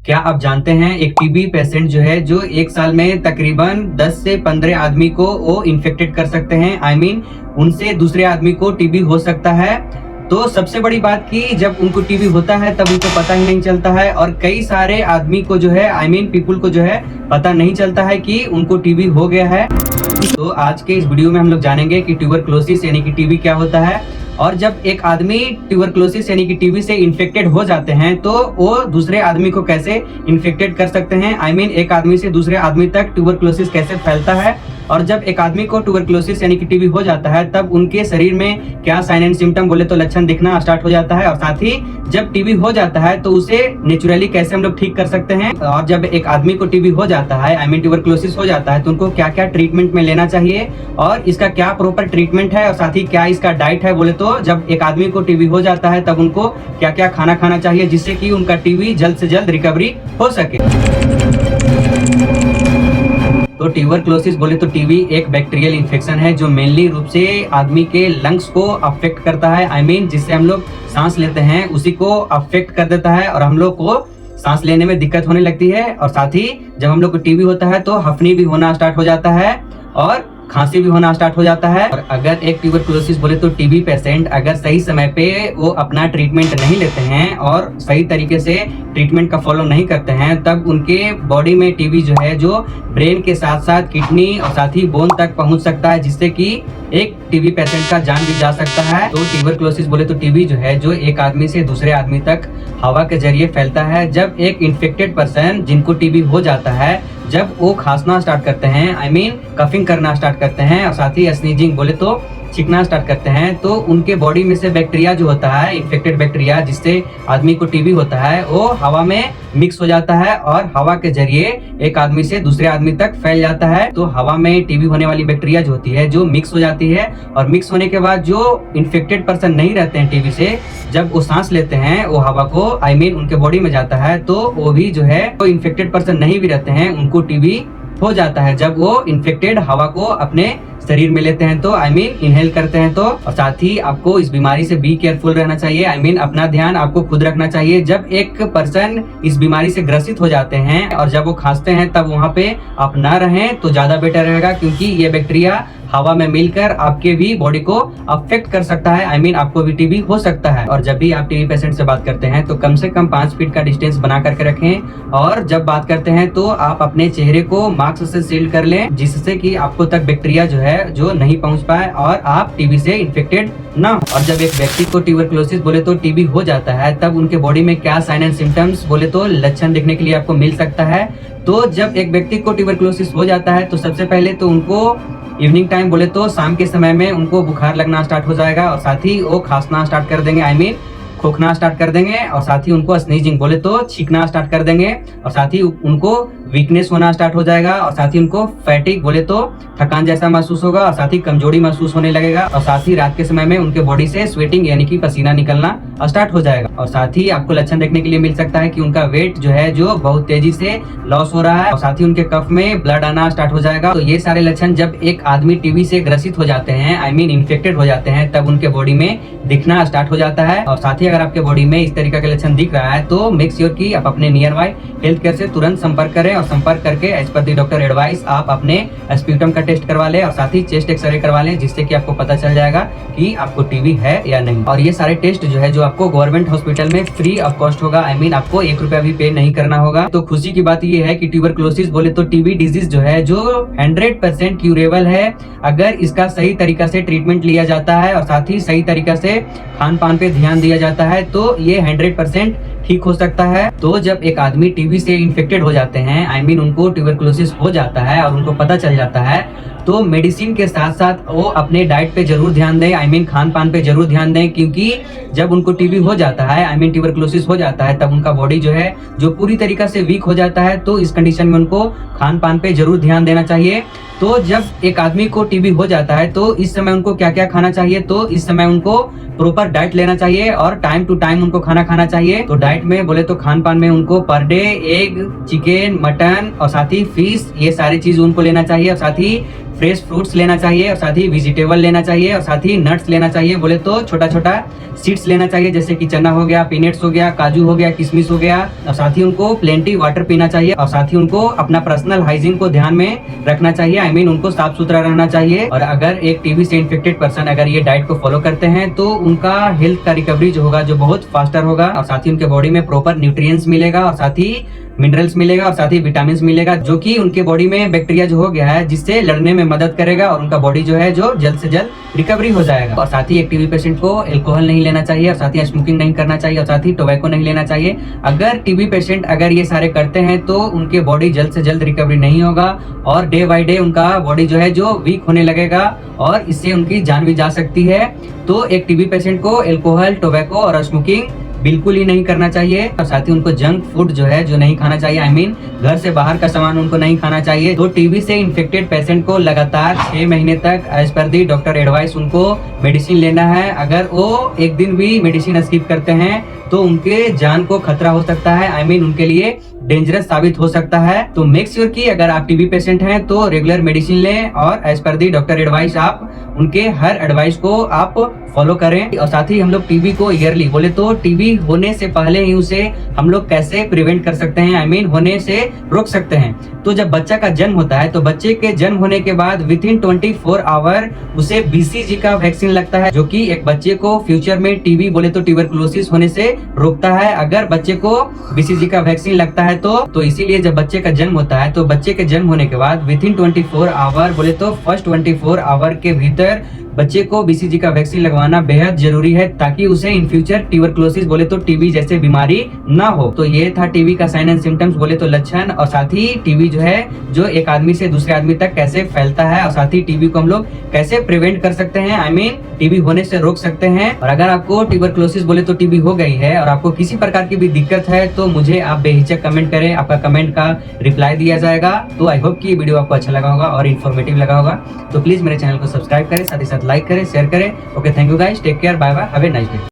क्या आप जानते हैं एक टीबी पेशेंट जो है जो एक साल में तकरीबन 10 से 15 आदमी को वो इन्फेक्टेड कर सकते हैं। उनसे दूसरे आदमी को टीबी हो सकता है। तो सबसे बड़ी बात कि जब उनको टीबी होता है तब उनको पता ही नहीं चलता है, और कई सारे आदमी को जो है पीपल को जो है पता नहीं चलता है कि उनको टीबी हो गया है। तो आज के इस वीडियो में हम लोग जानेंगे कि ट्यूबरक्लोसिस यानी कि टीबी क्या होता है, और जब एक आदमी ट्यूबरक्लोसिस यानी कि टीबी से इन्फेक्टेड हो जाते हैं तो वो दूसरे आदमी को कैसे इन्फेक्टेड कर सकते हैं। एक आदमी से दूसरे आदमी तक ट्यूबरक्लोसिस कैसे फैलता है, और जब एक आदमी को ट्यूबरक्लोसिस यानी कि टीबी हो जाता है तब उनके शरीर में क्या साइन एंड सिम्टम बोले तो लक्षण दिखना स्टार्ट हो जाता है, और साथ ही जब टीबी हो जाता है तो उसे नेचुरली कैसे हम लोग ठीक कर सकते हैं। और जब एक आदमी को टीबी हो जाता है ट्यूबरक्लोसिस हो जाता है तो उनको क्या क्या ट्रीटमेंट में लेना चाहिए और इसका क्या प्रॉपर ट्रीटमेंट है, और साथ ही क्या इसका डाइट है बोले तो जब एक आदमी को टीबी हो जाता है तब उनको क्या क्या खाना खाना चाहिए जिससे कि उनका टीबी जल्द से जल्द रिकवरी हो सके। तो ट्यूबरक्लोसिस बोले तो टीबी एक बैक्टीरियल इन्फेक्शन है जो मेनली रूप से आदमी के लंग्स को अफेक्ट करता है। जिससे हम लोग सांस लेते हैं उसी को अफेक्ट कर देता है और हम लोग को सांस लेने में दिक्कत होने लगती है, और साथ ही जब हम लोग को टीबी होता है तो हफनी भी होना स्टार्ट हो जाता है और खांसी भी होना स्टार्ट हो जाता है। और अगर एक ट्यूबरक्लोसिस बोले तो टीबी पेशेंट अगर सही समय पे वो अपना ट्रीटमेंट नहीं लेते हैं और सही तरीके से ट्रीटमेंट का फॉलो नहीं करते हैं तब उनके बॉडी में टीबी जो है जो ब्रेन के साथ साथ किडनी और साथ ही बोन तक पहुंच सकता है, जिससे कि एक टीबी पेशेंट का जान भी जा सकता है। तो ट्यूबरक्लोसिस बोले तो टीबी जो है जो एक आदमी से दूसरे आदमी तक हवा के जरिए फैलता है। जब एक इन्फेक्टेड पर्सन जिनको टीबी हो जाता है जब वो खांसना स्टार्ट करते हैं कफिंग करना स्टार्ट करते हैं और साथ ही स्नीजिंग बोले तो छींकना स्टार्ट करते हैं, तो उनके बॉडी में से बैक्टीरिया जो होता है इन्फेक्टेड बैक्टीरिया जिससे आदमी को टीबी होता है वो हवा में मिक्स हो जाता है और हवा के जरिए एक आदमी से दूसरे आदमी तक फैल जाता है। तो हवा में टीबी होने वाली बैक्टीरिया जो होती है जो मिक्स हो जाती है, और मिक्स होने के बाद जो इन्फेक्टेड पर्सन नहीं रहते हैं टीबी से जब वो सांस लेते हैं वो हवा को उनके बॉडी में जाता है, तो वो भी जो है तो इन्फेक्टेड पर्सन नहीं भी रहते हैं उनको टीबी हो जाता है जब वो इन्फेक्टेड हवा को अपने शरीर में लेते हैं तो इनहेल करते हैं। तो और साथ ही आपको इस बीमारी से बी केयरफुल रहना चाहिए। अपना ध्यान आपको खुद रखना चाहिए। जब एक पर्सन इस बीमारी से ग्रसित हो जाते हैं और जब वो खांसते हैं तब वहाँ पे आप ना रहें तो ज्यादा बेटर रहेगा, क्योंकि ये बैक्टीरिया हवा में मिलकर आपके भी बॉडी को अफेक्ट कर सकता है। आपको भी टीबी हो सकता है। और जब भी आप टीबी पेशेंट से बात करते हैं तो कम से कम 5 फीट का डिस्टेंस बना करके रखें, और जब बात करते हैं तो आप अपने चेहरे को मास्क से सील कर लें जिससे कि आपको तक बैक्टीरिया जो है जो नहीं पहुंच पाए और आप टीबी से इन्फेक्टेड ना हो। और जब एक व्यक्ति को ट्यूबरक्लोसिस बोले तो टीबी हो जाता है तब उनके बॉडी में क्या साइन एंड सिम्टम्स बोले तो लक्षण देखने के लिए आपको मिल सकता है। तो जब एक व्यक्ति को ट्यूबरक्लोसिस हो जाता है तो सबसे पहले तो उनको इवनिंग टाइम बोले तो शाम के समय में उनको बुखार लगना स्टार्ट हो जाएगा, और साथ ही वो खांसना स्टार्ट कर देंगे खोखना स्टार्ट कर देंगे, और साथ ही उनको स्नीजिंग बोले तो छींकना स्टार्ट कर देंगे, और साथ ही उनको वीकनेस होना स्टार्ट हो जाएगा, और साथ ही उनको फैटिक बोले तो थकान जैसा महसूस होगा, और साथ ही कमजोरी महसूस होने लगेगा, और साथ ही रात के समय में उनके बॉडी से स्वेटिंग यानी कि पसीना निकलना स्टार्ट हो जाएगा। और साथ ही आपको लक्षण देखने के लिए मिल सकता है कि उनका वेट जो है जो बहुत तेजी से लॉस हो रहा है, और साथ ही उनके कफ में ब्लड आना स्टार्ट हो जाएगा। तो ये सारे लक्षण जब एक आदमी टीबी से ग्रसित हो जाते हैं इन्फेक्टेड हो जाते हैं तब उनके बॉडी में दिखना स्टार्ट हो जाता है। और साथ ही अगर आपके बॉडी में इस तरीके के लक्षण दिख रहा है तो मेक श्योर कि आप अपने नियर बाय हेल्थ केयर से तुरंत संपर्क करें, और संपर्क करके एज पर दी डॉक्टर एडवाइस आप अपने स्प्यूटम का टेस्ट करवा लें और साथ ही चेस्ट एक्सरे करवा लें, जिससे कि आपको पता चल जाएगा कि आपको टीबी है या नहीं। और ये सारे टेस्ट जो है जो आपको गवर्नमेंट हॉस्पिटल में फ्री ऑफ कॉस्ट होगा। आपको 1 रुपया भी पे नहीं करना होगा। तो खुशी की बात ये है कि ट्यूबरक्लोसिस बोले तो टीबी डिजीज जो है जो 100% क्यूरेबल है अगर इसका सही तरीका से ट्रीटमेंट लिया जाता है और साथ ही सही तरीका से खान पान पे ध्यान दिया जाता है तो ये 100% ठीक हो सकता है। तो जब एक आदमी टीबी से इन्फेक्टेड हो जाते हैं उनको ट्यूबरक्लोसिस हो जाता है और उनको पता चल जाता है तो मेडिसिन के साथ साथ वो अपने डाइट पे जरूर ध्यान दें, खान पान पे जरूर ध्यान दें, क्योंकि जब उनको टीबी हो जाता है ट्यूबरक्लोसिस हो जाता है तब उनका बॉडी जो है जो पूरी तरीका से वीक हो जाता है। तो इस कंडीशन में उनको खान पान पे जरूर ध्यान देना चाहिए। तो जब एक आदमी को टीबी हो जाता है तो इस समय उनको क्या क्या खाना चाहिए, तो इस समय उनको प्रॉपर डाइट लेना चाहिए और टाइम टू टाइम उनको खाना खाना चाहिए। तो डाइट में बोले तो खान पान में उनको per day egg, chicken, mutton mutton और साथ ही फिश, ये सारी चीज उनको लेना चाहिए, और साथ ही फ्रेश फ्रूट्स लेना चाहिए, और साथ ही वेजिटेबल लेना चाहिए, और साथ ही नट्स लेना चाहिए। बोले तो छोटा छोटा सीड्स लेना चाहिए, जैसे कि चना हो गया, पीनट्स हो गया, काजू हो गया, किशमिश हो गया। और साथ ही उनको प्लेंटी वाटर पीना चाहिए, और साथ ही उनको अपना पर्सनल हाइजीन को ध्यान में रखना चाहिए। आई मीन उनको साफ सुथरा रहना चाहिए। और अगर एक टीबी से इन्फेक्टेड पर्सन अगर ये डाइट को फॉलो करते हैं तो उनका हेल्थ का रिकवरी जो होगा जो बहुत फास्टर होगा, और साथ ही उनके बॉडी में प्रॉपर न्यूट्रिएंट्स मिलेगा, और साथ ही मिनरल्स मिलेगा, और साथ ही विटामिन मिलेगा, जो कि उनके बॉडी में बैक्टीरिया जो हो गया है जिससे लड़ने में मदद करेगा, और उनका बॉडी जो है जो जल्द से जल्द रिकवरी हो जाएगा। और साथ ही एक टीबी पेशेंट को अल्कोहल नहीं लेना चाहिए, और साथ ही स्मोकिंग नहीं करना चाहिए, और साथ ही टोबैको नहीं लेना चाहिए। अगर टीबी पेशेंट अगर ये सारे करते हैं तो उनके बॉडी जल्द से जल्द रिकवरी नहीं होगा, और डे बाय डे उनका बॉडी जो है जो वीक होने लगेगा, और इससे उनकी जान भी जा सकती है। तो एक टीबी पेशेंट को अल्कोहल, टोबैको और स्मोकिंग बिल्कुल ही नहीं करना चाहिए, और साथ ही उनको जंक फूड जो है जो नहीं खाना चाहिए। आई मीन घर से बाहर का सामान उनको नहीं खाना चाहिए। तो टीबी से इन्फेक्टेड पेशेंट को लगातार 6 महीने तक एज पर दी डॉक्टर एडवाइस उनको मेडिसिन लेना है। अगर वो एक दिन भी मेडिसिन स्किप करते हैं तो उनके जान को खतरा हो सकता है। आई मीन उनके लिए डेंजरस साबित हो सकता है। तो मेक श्योर कि अगर आप टीबी पेशेंट हैं तो रेगुलर मेडिसिन लें, और एज पर दी डॉक्टर एडवाइस आप उनके हर एडवाइस को आप फॉलो करें। और साथ ही हम लोग टीबी को ईयरली, बोले तो टीबी होने से पहले ही उसे हम लोग कैसे प्रिवेंट कर सकते हैं, आई मीन होने से रोक सकते हैं। तो जब बच्चा का जन्म होता है तो बच्चे के जन्म होने के बाद विद इन 24 आवर उसे बीसीजी का वैक्सीन लगता है, जो कि एक बच्चे को फ्यूचर में टीबी बोले तो ट्यूबरकुलोसिस होने से रोकता है। अगर बच्चे को बीसीजी का वैक्सीन लगता है तो इसीलिए जब बच्चे का जन्म होता है तो बच्चे के जन्म होने के बाद विद इन 24 आवर, बोले तो फर्स्ट 24 आवर के भीतर बच्चे को बीसीजी का वैक्सीन लगवाना बेहद जरूरी है, ताकि उसे इन फ्यूचर ट्यूबरकुलोसिस बोले तो टीबी जैसे बीमारी ना हो। तो ये था टीबी का साइन एंड सिम्टम्स, बोले तो लक्षण, और साथ ही टीबी जो है जो एक आदमी से दूसरे आदमी तक कैसे फैलता है, और साथ ही टीबी को हम लोग कैसे प्रिवेंट कर सकते हैं, आई मीन टीबी होने से रोक सकते हैं। और अगर आपको ट्यूबरकुलोसिस बोले तो टीबी हो गई है और आपको किसी प्रकार की भी दिक्कत है तो मुझे आप बेहिचक कमेंट करें, आपका कमेंट का रिप्लाई दिया जाएगा। तो आई होप कि वीडियो आपको अच्छा लगा होगा और इन्फॉर्मेटिव लगा होगा। तो प्लीज मेरे चैनल को सब्सक्राइब करें, साथ ही साथ लाइक करें, शेयर करें। Okay, thank you guys, take care, bye bye, have a nice day.